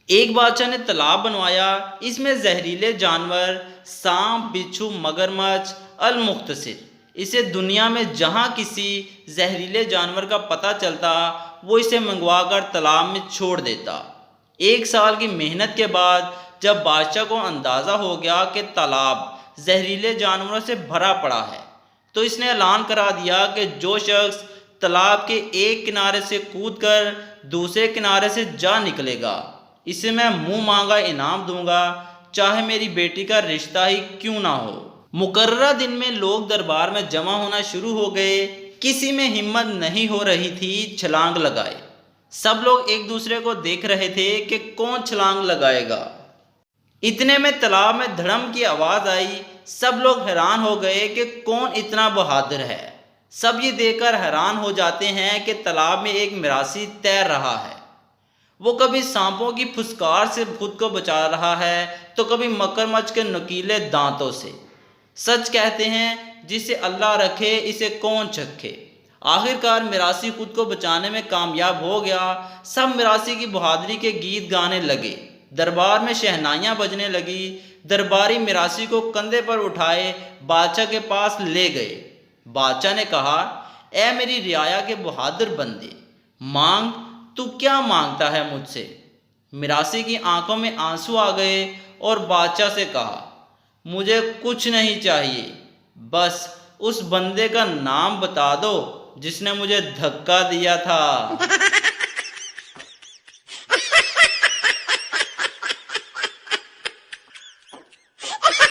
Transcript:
एक बादशाह ने तालाब बनवाया, इसमें जहरीले जानवर सांप, बिच्छू, मगरमच्छ अल मुख्तसिर, इसे दुनिया में जहाँ किसी जहरीले जानवर का पता चलता वो इसे मंगवा कर तालाब में छोड़ देता। एक साल की मेहनत के बाद जब बादशाह को अंदाज़ा हो गया कि तालाब जहरीले जानवरों से भरा पड़ा है, तो इसने ऐलान करा दिया कि जो शख्स तालाब के एक किनारे से कूदकर दूसरे किनारे से जा निकलेगा, इसे मैं मुंह मांगा इनाम दूंगा, चाहे मेरी बेटी का रिश्ता ही क्यों ना हो। मुकर्ररा दिन में लोग दरबार में जमा होना शुरू हो गए। किसी में हिम्मत नहीं हो रही थी छलांग लगाए। सब लोग एक दूसरे को देख रहे थे कि कौन छलांग लगाएगा। इतने में तालाब में धड़म की आवाज़ आई। सब लोग हैरान हो गए कि कौन इतना बहादुर है। सब ये देखकर हैरान हो जाते हैं कि तालाब में एक मिरासी तैर रहा है। वो कभी सांपों की फुसकार से खुद को बचा रहा है तो कभी मगरमच्छ के नुकीले दांतों से। सच कहते हैं, जिसे अल्लाह रखे इसे कौन चखे। आखिरकार मिरासी खुद को बचाने में कामयाब हो गया। सब मिरासी की बहादुरी के गीत गाने लगे। दरबार में शहनाइयाँ बजने लगी। दरबारी मिरासी को कंधे पर उठाए बादशाह के पास ले गए। बादशाह ने कहा, ए मेरी रियाया के बहादुर बंदे, मांग, तू क्या मांगता है मुझसे। मिरासी की आंखों में आंसू आ गए और बादशाह से कहा, मुझे कुछ नहीं चाहिए, बस उस बंदे का नाम बता दो जिसने मुझे धक्का दिया था।